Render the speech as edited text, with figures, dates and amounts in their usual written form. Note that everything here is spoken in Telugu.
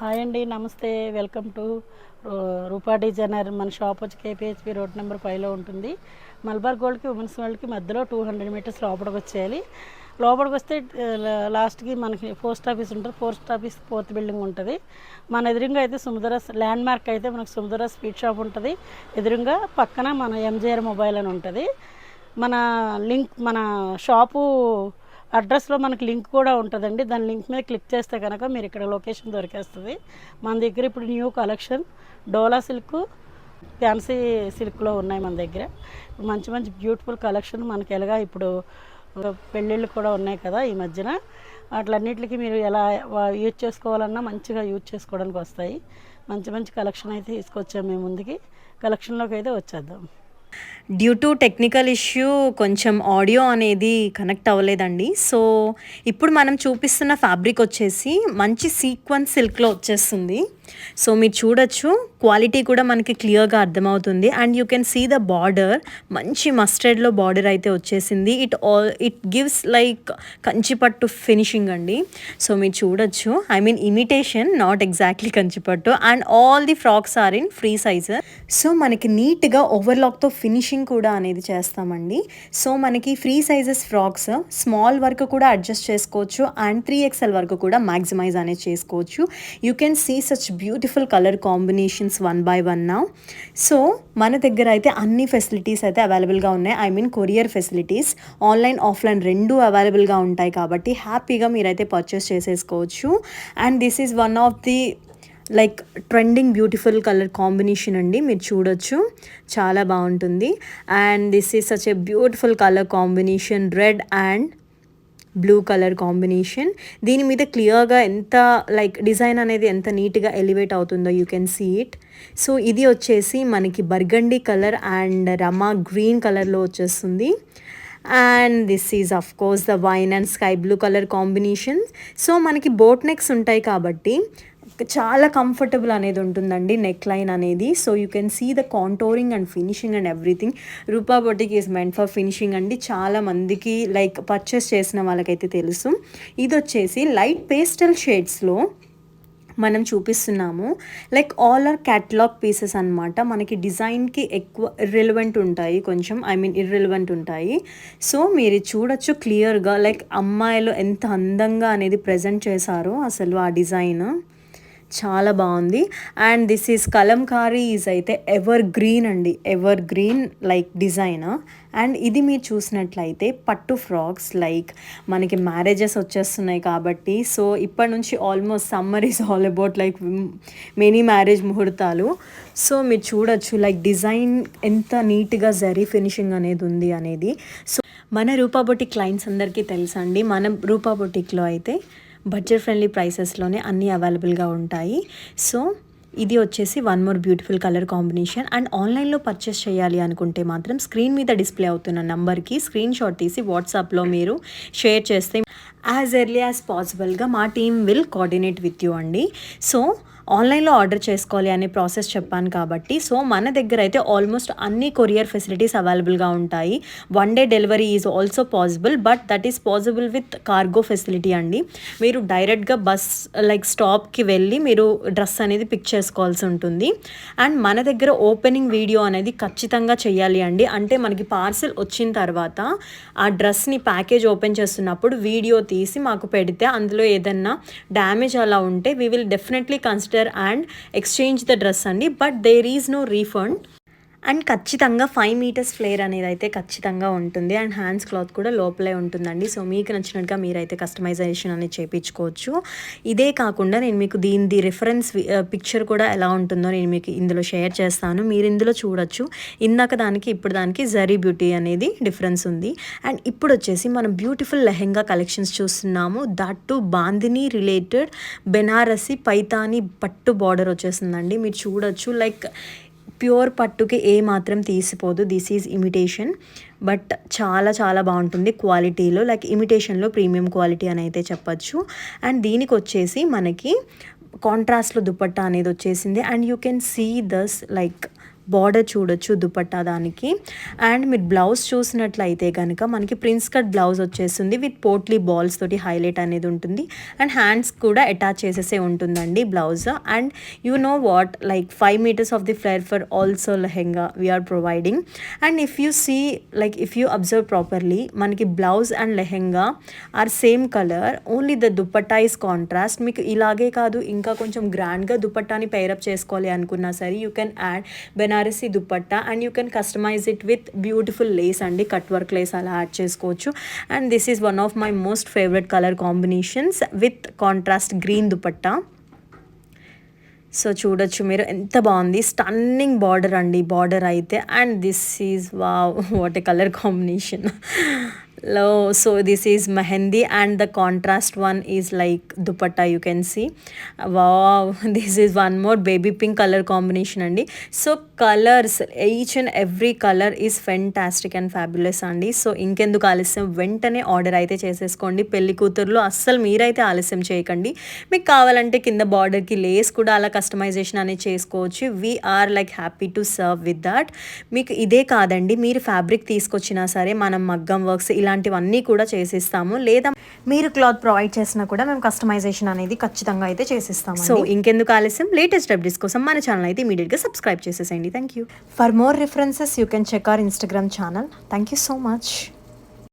హాయ్ అండి, నమస్తే. Welcome to Rupa designer. మన షాప్ వచ్చి కేపీహెచ్పి రోడ్ నెంబర్ 5లో ఉంటుంది. మల్బార్ గోల్డ్కి ఉమెన్స్ వరల్డ్కి మధ్యలో 200 మీటర్స్ లోపలికి వచ్చేయాలి. లోపలికి వస్తే లాస్ట్కి మనకి పోస్ట్ ఆఫీస్ ఉంటుంది. పోస్ట్ ఆఫీస్ 4th బిల్డింగ్ ఉంటుంది. మన ఎదురుగా అయితే సుముద్ర ల్యాండ్ మార్క్ అయితే మనకు సుముద్ర స్వీట్ షాప్ ఉంటుంది. ఎదురుగా పక్కన మన ఎంజేఆర్ మొబైల్ అని ఉంటుంది. మన లింక్ మన షాపు అడ్రస్లో మనకి లింక్ కూడా ఉంటుందండి. దాని లింక్ మీద క్లిక్ చేస్తే కనుక మీరు ఇక్కడ లొకేషన్ దొరికేస్తుంది. మన దగ్గర ఇప్పుడు న్యూ కలెక్షన్ డోలా సిల్క్, ఫ్యాన్సీ సిల్క్లో ఉన్నాయి మన దగ్గర. మంచి మంచి బ్యూటిఫుల్ కలెక్షన్ మనకి ఎలాగా ఇప్పుడు పెళ్ళిళ్ళు కూడా ఉన్నాయి కదా ఈ మధ్యన. వాటిలన్నిటికి మీరు ఎలా యూజ్ చేసుకోవాలన్నా మంచిగా యూజ్ చేసుకోవడానికి వస్తాయి. మంచి మంచి కలెక్షన్ అయితే తీసుకొచ్చాము మేము ముందుకి. కలెక్షన్లోకి అయితే వచ్చేద్దాం. డ్యూ టు టెక్నికల్ ఇష్యూ కొంచెం ఆడియో అనేది కనెక్ట్ అవ్వలేదండి. సో ఇప్పుడు మనం చూపిస్తున్న ఫ్యాబ్రిక్ వచ్చేసి మంచి సీక్వెన్స్ సిల్క్లో వచ్చేస్తుంది. సో మీరు చూడొచ్చు, క్వాలిటీ కూడా మనకి క్లియర్గా అర్థమవుతుంది. And you can see the border, మంచి మస్టర్డ్లో బార్డర్ అయితే వచ్చేసింది. It gives like Kanchipattu finishing అండి. సో మీరు చూడొచ్చు, I mean imitation, not exactly Kanchipattu. And all the frocks are in free size. So మనకి నీట్గా ఓవర్లాక్తో ఫినిషింగ్ కూడా అనేది చేస్తామండి. సో మనకి ఫ్రీ సైజెస్ ఫ్రాక్స్ స్మాల్ వరకు కూడా అడ్జస్ట్ చేసుకోవచ్చు. అండ్ 3XL వరకు కూడా మ్యాక్సిమైజ్ అనేది చేసుకోవచ్చు. You can see such beautiful colour combinations 1 by 1 now. So మన దగ్గర అయితే అన్ని ఫెసిలిటీస్ అయితే అవైలబుల్గా ఉన్నాయి. I mean courier facilities online offline రెండు అవైలబుల్గా ఉంటాయి కాబట్టి హ్యాపీగా మీరైతే పర్చేస్ చేసేసుకోవచ్చు. And this is one of the like trending beautiful colour combination అండి. మీరు చూడొచ్చు, చాలా బాగుంటుంది. And this is such a beautiful colour combination, red and blue colour combination. దీని మీద క్లియర్గా ఎంత లైక్ డిజైన్ అనేది ఎంత నీట్గా ఎలివేట్ అవుతుందో you can see it. So ఇది వచ్చేసి మనకి burgundy colour and Rama green కలర్లో వచ్చేస్తుంది. And this is of course the wine and sky blue colour combination. So మనకి బోట్ నెక్స్ ఉంటాయి కాబట్టి చాలా కంఫర్టబుల్ అనేది ఉంటుందండి నెక్ లైన్ అనేది. So you can see the contouring and finishing and everything. Rupa boutique is meant for finishing అండి. చాలా మందికి లైక్ పర్చేస్ చేసిన వాళ్ళకైతే తెలుసు. ఇది వచ్చేసి లైట్ పేస్టల్ షేడ్స్లో మనం చూపిస్తున్నాము. Like all our catalogue pieces అనమాట. మనకి డిజైన్కి ఎక్కువ ఇర్రెలవెంట్ ఉంటాయి, కొంచెం ఐ మీన్ ఇర్రెలవెంట్ ఉంటాయి. సో మీరు చూడొచ్చు క్లియర్గా, లైక్ అమ్మాయిలు ఎంత అందంగా అనేది ప్రజెంట్ చేశారో అసలు ఆ డిజైన్ చాలా బాగుంది. And this is Kalamkari is అయితే ఎవర్ గ్రీన్ అండి, ever green like design. And ఇది మీరు చూసినట్లయితే పట్టు ఫ్రాక్స్, లైక్ మనకి మ్యారేజెస్ వచ్చేస్తున్నాయి కాబట్టి సో ఇప్పటి నుంచి almost summer is all about like many marriage ముహూర్తాలు. సో మీరు చూడొచ్చు లైక్ డిజైన్ ఎంత నీట్గా జరీ ఫినిషింగ్ అనేది ఉంది అనేది. సో మన రూపా బొటిక్ క్లయింట్స్ అందరికీ తెలుసండి, మన రూపా బొటిక్లో అయితే బడ్జెట్ ఫ్రెండ్లీ ప్రైసెస్లోనే అన్నీ అవైలబుల్గా ఉంటాయి. సో ఇది వచ్చేసి one more beautiful colour combination. And ఆన్లైన్లో పర్చేస్ చేయాలి అనుకుంటే మాత్రం స్క్రీన్ మీద డిస్ప్లే అవుతున్న నెంబర్కి స్క్రీన్ షాట్ తీసి వాట్సాప్లో మీరు షేర్ చేస్తే యాజ్ ఎర్లీ యాజ్ పాసిబుల్గా మా team will coordinate with you అండి. సో ఆన్లైన్లో ఆర్డర్ చేసుకోవాలి అనే ప్రాసెస్ చెప్పాను కాబట్టి సో మన దగ్గర అయితే ఆల్మోస్ట్ అన్ని కొరియర్ ఫెసిలిటీస్ అవైలబుల్గా ఉంటాయి. 1 day delivery is also possible, but that is possible with cargo facility అండి. మీరు డైరెక్ట్గా బస్ లైక్ స్టాప్కి వెళ్ళి మీరు డ్రెస్ అనేది పిక్ చేసుకోవాల్సి ఉంటుంది. అండ్ మన దగ్గర ఓపెనింగ్ వీడియో అనేది ఖచ్చితంగా చేయాలి అండి. అంటే మనకి పార్సిల్ వచ్చిన తర్వాత ఆ డ్రెస్ని ప్యాకేజ్ ఓపెన్ చేస్తున్నప్పుడు వీడియో తీసి మాకు పెడితే అందులో ఏదన్నా డ్యామేజ్ అలా ఉంటే we will definitely consider and exchange the dress అండి. But there is no refund. And ఖచ్చితంగా 5 meters ఫ్లేర్ అనేది అయితే ఖచ్చితంగా ఉంటుంది. అండ్ హ్యాండ్స్ క్లాత్ కూడా లోపలే ఉంటుందండి. సో మీకు నచ్చినట్టుగా మీరైతే కస్టమైజేషన్ అనేది చేయించుకోవచ్చు. ఇదే కాకుండా నేను మీకు దీని రిఫరెన్స్ పిక్చర్ కూడా ఎలా ఉంటుందో నేను మీకు ఇందులో షేర్ చేస్తాను. మీరు ఇందులో చూడొచ్చు, ఇందాక దానికి ఇప్పుడు దానికి జరీ బ్యూటీ అనేది డిఫరెన్స్ ఉంది. అండ్ ఇప్పుడు వచ్చేసి మనం బ్యూటిఫుల్ లెహెంగా కలెక్షన్స్ చూస్తున్నాము. That to bandhani related Banarasi Paithani పట్టు బార్డర్ వచ్చేసిందండి. మీరు చూడొచ్చు లైక్ ప్యూర్ పట్టుకి ఏ మాత్రం తీసిపోదు. దిస్ ఈజ్ ఇమిటేషన్, బట్ చాలా చాలా బాగుంటుంది క్వాలిటీలో, లైక్ ఇమిటేషన్లో ప్రీమియం క్వాలిటీ అని అయితే చెప్పచ్చు. అండ్ దీనికి వచ్చేసి మనకి కాంట్రాస్ట్లో దుపట్టా అనేది వచ్చేసింది. And you can see this like border చూడొచ్చు దుపట్టా దానికి. అండ్ మీరు బ్లౌజ్ చూసినట్లయితే కనుక మనకి ప్రిన్స్ కట్ బ్లౌజ్ వచ్చేస్తుంది విత్ పోట్లీ బాల్స్ తోటి హైలైట్ అనేది ఉంటుంది. అండ్ హ్యాండ్స్ కూడా అటాచ్ చేసేసే ఉంటుందండి blouse. And you know what, like 5 meters of the flare for also lehenga we are providing. And if you see, like if you observe properly, మనకి blouse and lehenga are same colour, only the dupatta is contrast. మీకు ఇలాగే కాదు, ఇంకా కొంచెం గ్రాండ్గా దుపట్టాని పైరప్ చేసుకోవాలి అనుకున్నా సరే you can add Benarasi dupatta and you can customise it with beautiful lace అండి, కట్ వర్క్ లేస్ అలా యాడ్ చేసుకోవచ్చు. And this is one of my most favourite colour combinations with contrast green dupatta. So చూడొచ్చు మీరు ఎంత బాగుంది, స్టన్నింగ్ బార్డర్ అండి బార్డర్ అయితే. And this is wow, what a colour combination. So this is mehendi and the contrast one is like dupatta, you can see. Wow, this is one more baby pink color combination andi. So colors, each and every color is fantastic and fabulous andi. So ఇంకెందుకు ఆలస్యం, వెంటనే ఆర్డర్ అయితే చేసేసుకోండి. పెళ్లి కూతురులో అస్సలు మీరైతే ఆలస్యం చేయకండి. మీకు కావాలంటే కింద బార్డర్కి లేస్ కూడా అలా కస్టమైజేషన్ అనేది చేసుకోవచ్చు. We're like happy to serve with that. మీకు ఇదే కాదండి, మీరు ఫ్యాబ్రిక్ తీసుకొచ్చినా సరే మనం మగ్గం వర్క్స్ ఇలాంటివన్నీ కూడా చేసిస్తాము. లేదా మీరు క్లాత్ ప్రొవైడ్ చేసినా కూడా మేము కస్టమైజేషన్ అనేది ఖచ్చితంగా అయితే చేసిస్తాము. సో ఇంకెందుకు ఆలస్యం, లేటెస్ట్ అప్డేట్స్ కోసం మన ఛానల్ అయితే ఇమీడియట్గా సబ్స్క్రైబ్ చేసేసేయండి. Thank you. For more references you can check our Instagram channel. Thank you so much.